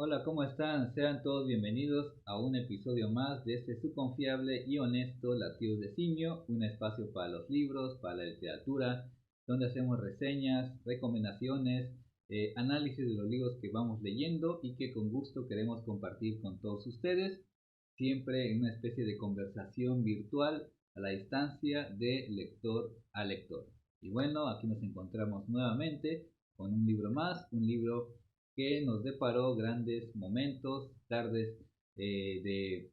Hola, ¿cómo están? Sean todos bienvenidos a un episodio más de este su confiable y honesto Latidos de Simio, un espacio para los libros, para la literatura, donde hacemos reseñas, recomendaciones, análisis de los libros que vamos leyendo y que con gusto queremos compartir con todos ustedes, siempre en una especie de conversación virtual a la distancia de lector a lector. Y bueno, aquí nos encontramos nuevamente con un libro más, un libro que nos deparó grandes momentos, tardes de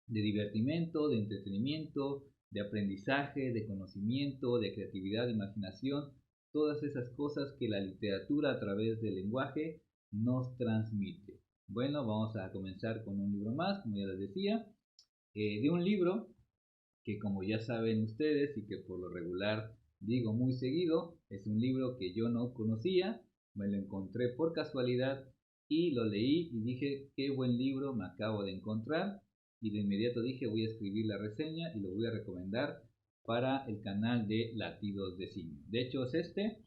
divertimento, de entretenimiento, de aprendizaje, de conocimiento, de creatividad, de imaginación, todas esas cosas que la literatura a través del lenguaje nos transmite. Bueno, vamos a comenzar con un libro más, como ya les decía, de un libro que como ya saben ustedes y que por lo regular digo muy seguido, es un libro que yo no conocía, me lo encontré por casualidad y lo leí y dije, qué buen libro me acabo de encontrar, y de inmediato dije, voy a escribir la reseña y lo voy a recomendar para el canal de Latidos de Simio. De hecho es este,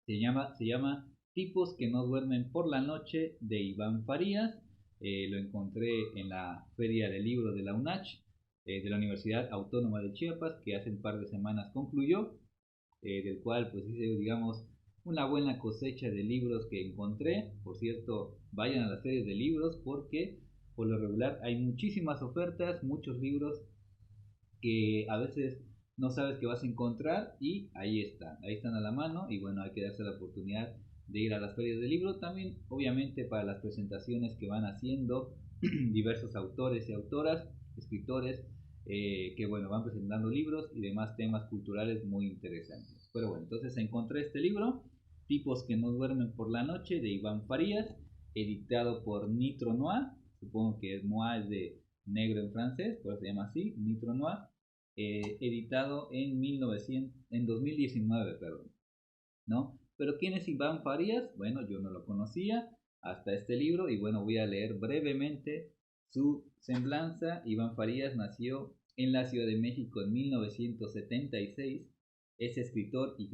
se llama Tipos que no duermen por la noche, de Iván Farías. Lo encontré en la Feria del Libro de la UNACH, de la Universidad Autónoma de Chiapas, que hace un par de semanas concluyó, del cual pues hice, digamos, una buena cosecha de libros que encontré. Por cierto, vayan a las ferias de libros porque por lo regular hay muchísimas ofertas, muchos libros que a veces no sabes que vas a encontrar y ahí están a la mano, y bueno, hay que darse la oportunidad de ir a las ferias de libro también, obviamente para las presentaciones que van haciendo diversos autores y autoras, escritores, que bueno, van presentando libros y demás temas culturales muy interesantes. Pero bueno, entonces encontré este libro, Tipos que no duermen por la noche, de Iván Farías, editado por Nitro Noir. Supongo que Noir es de negro en francés, por eso se llama así, Nitro Noir, editado en 2019, perdón, ¿no? Pero ¿quién es Iván Farías? Bueno, yo no lo conocía hasta este libro y bueno, voy a leer brevemente su semblanza. Iván Farías nació en la Ciudad de México en 1976, es escritor y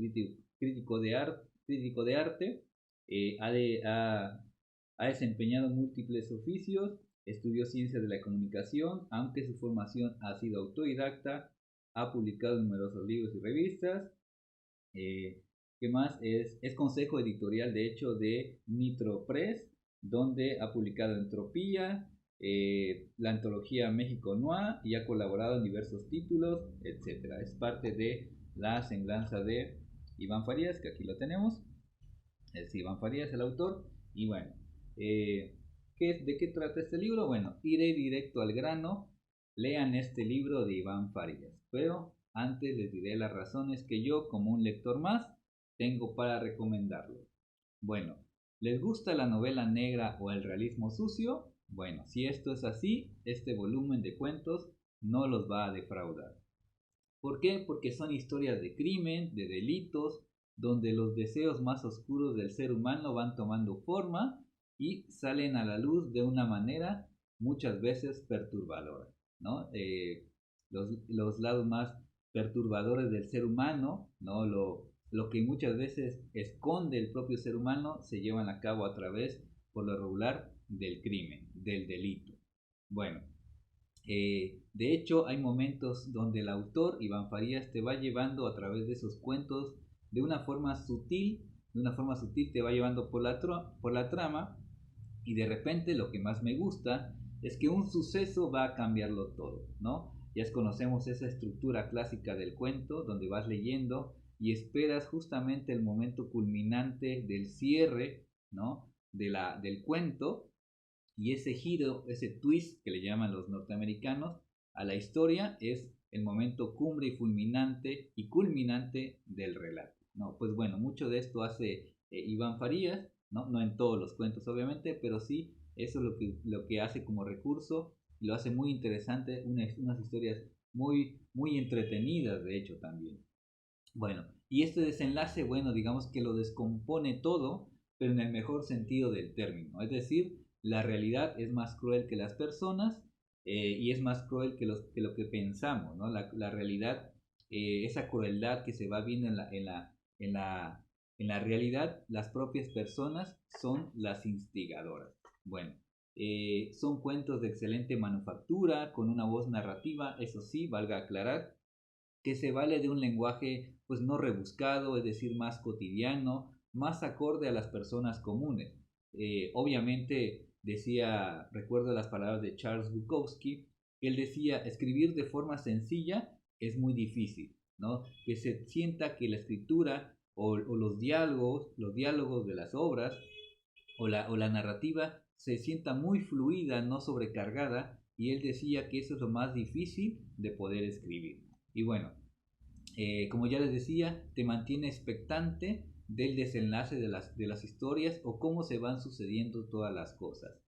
crítico de arte, ha desempeñado múltiples oficios, estudió ciencias de la comunicación, aunque su formación ha sido autodidacta, ha publicado numerosos libros y revistas. ¿Qué más? Es consejo editorial, de hecho, de Nitro Press, donde ha publicado Entropía, la antología México Noir, y ha colaborado en diversos títulos, etcétera. Es parte de la semblanza de Iván Farías, que aquí lo tenemos. Es Iván Farías el autor. Y bueno, ¿de qué trata este libro? Bueno, iré directo al grano. Lean este libro de Iván Farías. Pero antes les diré las razones que yo, como un lector más, tengo para recomendarlo. Bueno, ¿les gusta la novela negra o el realismo sucio? Bueno, si esto es así, este volumen de cuentos no los va a defraudar. ¿Por qué? Porque son historias de crimen, de delitos, donde los deseos más oscuros del ser humano van tomando forma y salen a la luz de una manera muchas veces perturbadora, ¿no? Los lados más perturbadores del ser humano, ¿no? Lo que muchas veces esconde el propio ser humano se llevan a cabo a través, por lo regular, del crimen, del delito. Bueno, de hecho, hay momentos donde el autor, Iván Farías, te va llevando a través de esos cuentos de una forma sutil te va llevando por la trama, y de repente lo que más me gusta es que un suceso va a cambiarlo todo, ¿no? Ya conocemos esa estructura clásica del cuento, donde vas leyendo y esperas justamente el momento culminante del cierre, ¿no? Del cuento, y ese giro, ese twist que le llaman los norteamericanos a la historia, es el momento cumbre y fulminante y culminante del relato, ¿no? Pues bueno, mucho de esto hace Iván Farías, ¿no? No en todos los cuentos obviamente, pero sí eso es lo que hace como recurso, y lo hace muy interesante, unas historias muy entretenidas de hecho también. Bueno, y este desenlace, bueno, digamos que lo descompone todo, pero en el mejor sentido del término. Es decir, la realidad es más cruel que las personas, y es más cruel que lo que pensamos, ¿no? La realidad, esa crueldad que se va viendo en la realidad, las propias personas son las instigadoras. Bueno, son cuentos de excelente manufactura, con una voz narrativa, eso sí, valga aclarar, que se vale de un lenguaje pues no rebuscado, es decir, más cotidiano, más acorde a las personas comunes. Obviamente decía, recuerdo las palabras de Charles Bukowski, que él decía, escribir de forma sencilla es muy difícil, ¿no? Que se sienta que la escritura o los diálogos de las obras o la narrativa se sienta muy fluida, no sobrecargada, y él decía que eso es lo más difícil de poder escribir. Y bueno, como ya les decía, te mantiene expectante del desenlace de las historias o cómo se van sucediendo todas las cosas.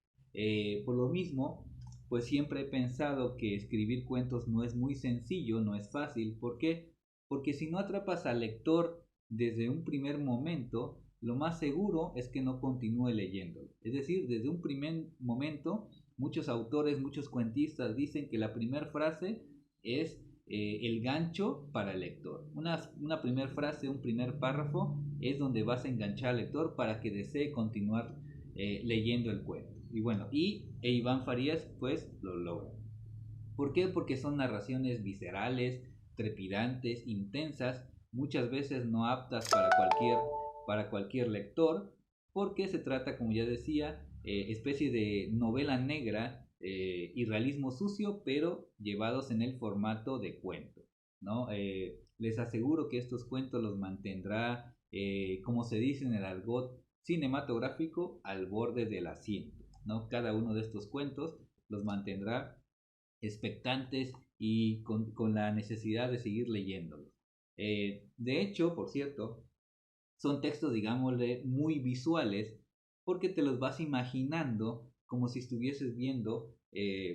Por lo mismo, pues siempre he pensado que escribir cuentos no es muy sencillo, no es fácil. ¿Por qué? Porque si no atrapas al lector desde un primer momento, lo más seguro es que no continúe leyéndolo. Es decir, desde un primer momento, muchos autores, muchos cuentistas dicen que la primera frase es el gancho para el lector. Una primera frase, un primer párrafo es donde vas a enganchar al lector para que desee continuar leyendo el cuento. Y bueno, Iván Farías pues lo logra. ¿Por qué? Porque son narraciones viscerales, trepidantes, intensas, muchas veces no aptas para cualquier lector, porque se trata, como ya decía, especie de novela negra y realismo sucio, pero llevados en el formato de cuento, ¿no? Les aseguro que estos cuentos los mantendrá, como se dice en el argot cinematográfico, al borde del asiento, ¿no? Cada uno de estos cuentos los mantendrá expectantes y con la necesidad de seguir leyéndolos. De hecho, por cierto, son textos, digámosle, muy visuales porque te los vas imaginando como si estuvieses viendo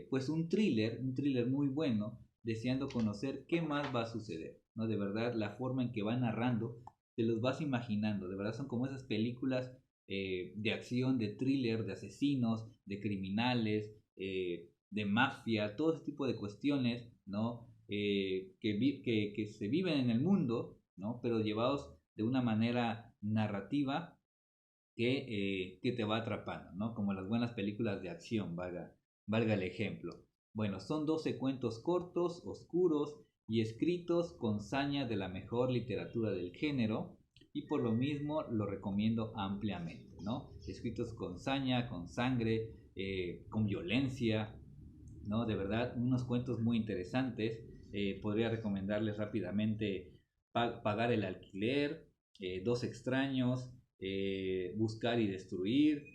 pues un thriller muy bueno, deseando conocer qué más va a suceder, ¿no? De verdad, la forma en que va narrando, te los vas imaginando, de verdad son como esas películas de acción, de thriller, de asesinos, de criminales, de mafia, todo ese tipo de cuestiones, ¿no? Que se viven en el mundo, ¿no? Pero llevados de una manera narrativa que te va atrapando, ¿no? Como las buenas películas de acción, valga el ejemplo. Bueno, son 12 cuentos cortos, oscuros y escritos con saña de la mejor literatura del género y por lo mismo lo recomiendo ampliamente, ¿no? Escritos con saña, con sangre, con violencia, ¿no? De verdad, unos cuentos muy interesantes. Podría recomendarles rápidamente Pagar el alquiler, Dos extraños, Buscar y destruir,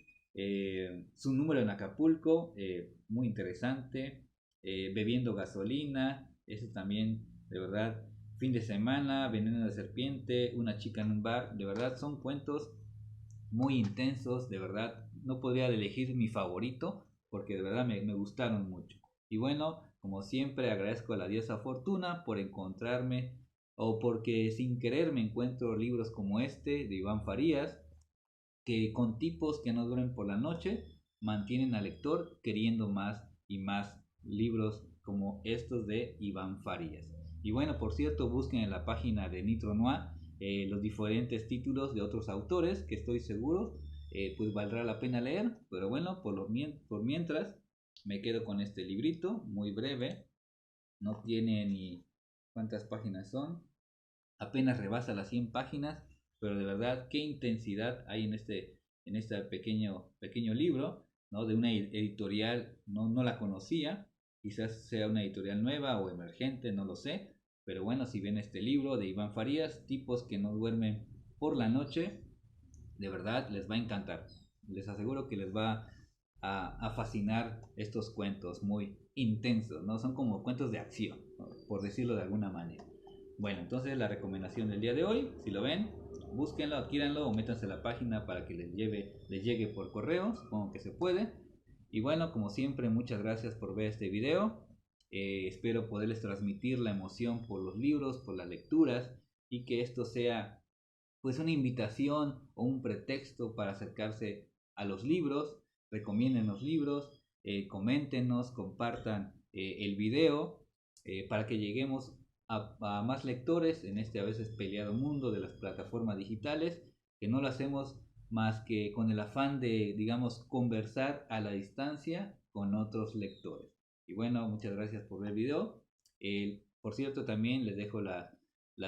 Su número en Acapulco, muy interesante, Bebiendo gasolina, eso también, de verdad, Fin de semana, Veneno de serpiente, Una chica en un bar, de verdad son cuentos muy intensos, de verdad, no podría elegir mi favorito porque de verdad me gustaron mucho. Y bueno, como siempre agradezco a la diosa Fortuna por encontrarme o porque sin querer me encuentro libros como este de Iván Farías, que con tipos que no duermen por la noche mantienen al lector queriendo más y más libros como estos de Iván Farías. Y bueno, por cierto, busquen en la página de Nitro Noir los diferentes títulos de otros autores que estoy seguro pues valdrá la pena leer. Pero bueno, por mientras me quedo con este librito muy breve. No tiene ni cuántas páginas son, apenas rebasa las 100 páginas, pero de verdad qué intensidad hay en este pequeño libro, ¿no? De una editorial, no la conocía, quizás sea una editorial nueva o emergente, no lo sé, pero bueno, si ven este libro de Iván Farías, tipos que no duermen por la noche, de verdad les va a encantar, les aseguro que les va a fascinar estos cuentos muy intensos, ¿no? Son como cuentos de acción, ¿no? Por decirlo de alguna manera. Bueno, entonces la recomendación del día de hoy, si lo ven, búsquenlo, adquíranlo o métanse a la página para que les llegue por correo, supongo que se puede. Y bueno, como siempre, muchas gracias por ver este video. Espero poderles transmitir la emoción por los libros, por las lecturas y que esto sea pues una invitación o un pretexto para acercarse a los libros. Recomienden los libros, coméntenos, compartan el video para que lleguemos a más lectores en este a veces peleado mundo de las plataformas digitales, que no lo hacemos más que con el afán de, digamos, conversar a la distancia con otros lectores. Y bueno, muchas gracias por ver el video. Por cierto, también les dejo las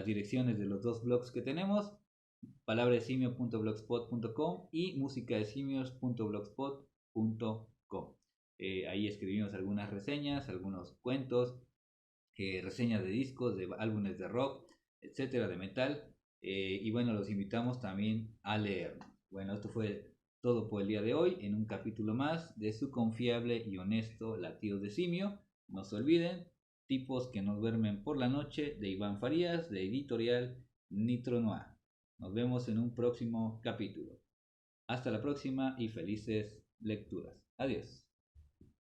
direcciones de los dos blogs que tenemos, palabradesimio.blogspot.com y musicadesimos.blogspot.com. Ahí escribimos algunas reseñas, algunos cuentos, reseñas de discos, de álbumes de rock, etcétera, de metal. Y bueno, los invitamos también a leer. Bueno, esto fue todo por el día de hoy en un capítulo más de su confiable y honesto Latidos de Simio. No se olviden, Tipos que no duermen por la noche, de Iván Farías, de editorial Nitro Noir. Nos vemos en un próximo capítulo. Hasta la próxima y felices lecturas. Adiós.